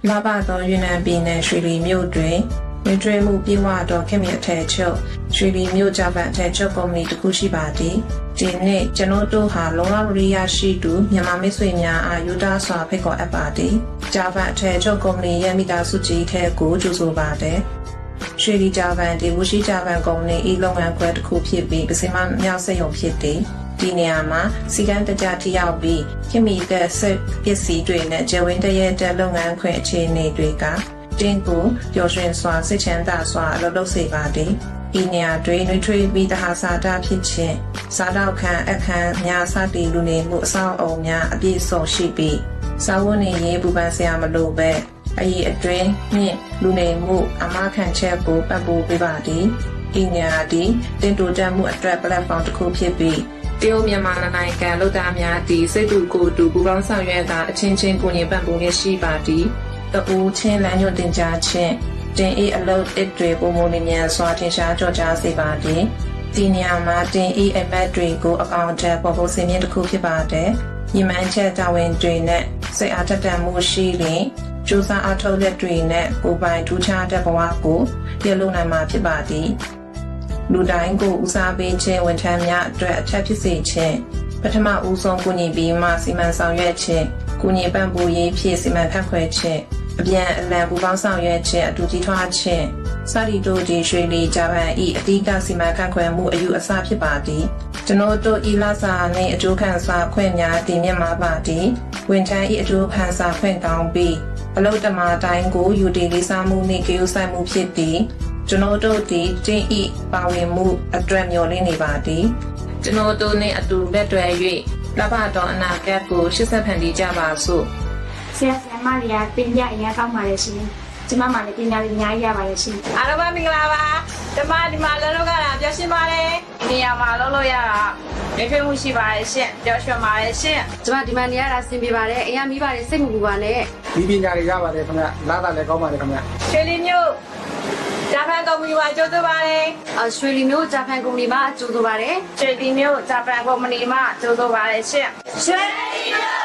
လာဘတော်ယူနန်ပြည်နယ်ရွှေလီမြို့တွင်မြွေမှုပြေဝတော်ခင်မြအထည်ချုပ်ရွှေလီမြို့ဂျပန်အထည်ချုပ်ကုမ္ပဏီတစ်ခုရှိပါသည်ဒီနေ့ကျွန်တော်တို့ဟာလုံလောက်ရိယာရှိသူမြန်မာမိတ်ဆွေများအားယူတာစွာဖိတ်ခေါ်အပ်ပါသည်ဂျပန်အထည်ချုပ်ကုမ္ပဏီရဲ့မိသားစုကြီးထဲကိုကြိုဆိုပါတယ်ရွှေလီဂျပန်ဒီဝရှိဂျပန်ကုမ္ပဏီဤလုပ်ငန်းခွဲတစ်ခုဖြစ်ပြီးပစိမမြောက်စက်ရုံဖြစ်သည်ဒီနေရာမှာစီကံတကြထိရောက်ပြီးခင်မီတဲ့ဆက်ပစ္စည်းတွေနဲ့ဂျဝင်းတရဲ့တဲ့လုပ်ငန်းခွင်အခြေအနေတွေကတင်းကိုပျော်ရွှင်စွာစိတ်ချမ်းသာစွာအလုပ်လုပ်စေပါသည်ဤနေရာတွင်နှွေးထွေးပြီးတဟာစာတာဖြစ်ခြင်းစားတော့ခံအခန်းများစသည်လူနေမှုအဆောက်အအုံများအပြည့်စုံရှိပြီးစာဝတ်နေရေးပူပန်စရာမလိုပဲအရေးအတွင်းနှင့်လူနေမှုအမခံချက်ကိုပတ်ပိုးပေးပါသည်ဤနေရာသည်တင်တူတက်မှုအတွက် platform တစ်ခုဖြစ်ပြီးတရုတ်မြန်မာနိုင်ငံလူသားများသည်စိတ်တူကိုယ်တူပူးပေါင်းဆောင်ရွက်တာအချင်းချင်းကိုယ်ညီပံ့ပိုးရရှိပါသည်တူချင်းလမ်းညွှန်တင်ကြားခြင်းတင်အေးအလုပ်တစ်တွေပုံမူနေမြန်စွာထင်ရှားကြော်ကြားစေပါသည်ဒီနေရာမှာတင်အေးအမတ်တွေကိုအကောင့်ထဲပေါ်ဖို့စင်မြင့်တစ်ခုဖြစ်ပါတယ်ညီမန်းချက်တာဝန်တွေနဲ့စိတ်အားထက်သန်မှုရှိရင်ကျူစာအားထုတ်လက်တွေနဲ့ကိုယ်ပိုင်ထူးခြားတဲ့ဘဝကိုပြည့်လို့နိုင်မှာဖြစ်ပါသည်လူတိုင်းကိုဦးစားပေးခြင်းဝန်ထမ်းများအတွက်အထက်ဖြစ်စေခြင်းပထမဦးဆုံးကူညီပြီးမှစီမံဆောင်ရွက်ခြင်းကူညီပံ့ပိုးရေးဖြင့်စီမံခန့်ခွဲခြင်းအပြန်အလှန်ပူးပေါင်းဆောင်ရွက်ခြင်းအတူကြီးထွားခြင်းစသည်တို့ဒီရွှေလီဂျပန်၏အဓိကစီမံခန့်ခွဲမှုအယူအဆဖြစ်ပါသည်ကျွန်တော်တို့ဤလာစာနှင့်အကျိုးခံစားခွင့်များတည်မြဲမှာပါသည်ဝန်ထမ်း၏အကျိုးခံစားခွင့်ကောင်းပြီးအလုပ်တမာတိုင်းကိုယူတည်လေးစားမှုနှင့်ကြိုးဆိုင်မှုဖြစ်သည်ကျွန်တော်တို့ဒီတင်းဤပါဝင်မှုအတွက်မျှော်လင့်နေပါသည်ကျွန်တော်တို့နဲ့အတူလက်တွဲ၍လဘတော်အနာဂတ်ကိုရှေ့ဆက်ဖန်တီးကြပါစို့ဆရာမတွေကတင်ပြအရင်ကောင်းပါလေရှင်ကျမမှလည်းပညာလေးအများကြီးရပါလေရှင်အားလုံးပဲမင်္ဂလာပါဒီမှာလုံးလုံးကတာပျော်ရွှင်ပါတယ်နေရာမှာလုံးလို့ရတာရဖြစ်မှုရှိပါတယ်ရှင်ပျော်ရွှင်ပါတယ်ရှင်ကျမဒီမှာနေရတာဆင်ပြေပါတယ်အိမ်ကမိပါတယ်စိတ်မပူပါနဲ့ဒီပညာတွေရပါတယ်ခင်ဗျလာတာလည်းကောင်းပါတယ်ခင်ဗျရွှေလီမျိုးဂျပန်ကုမ္ပဏီမှာကြိုးစားပါတယ်ရွှေလီမျိုးဂျပန်ကုမ္ပဏီမှာကြိုးစားပါတယ်ရွှေလီမျိုးဂျပန်ကုမ္ပဏီမှာကြိုးစားပါတယ်ရှင်ရွှေလီမျိုး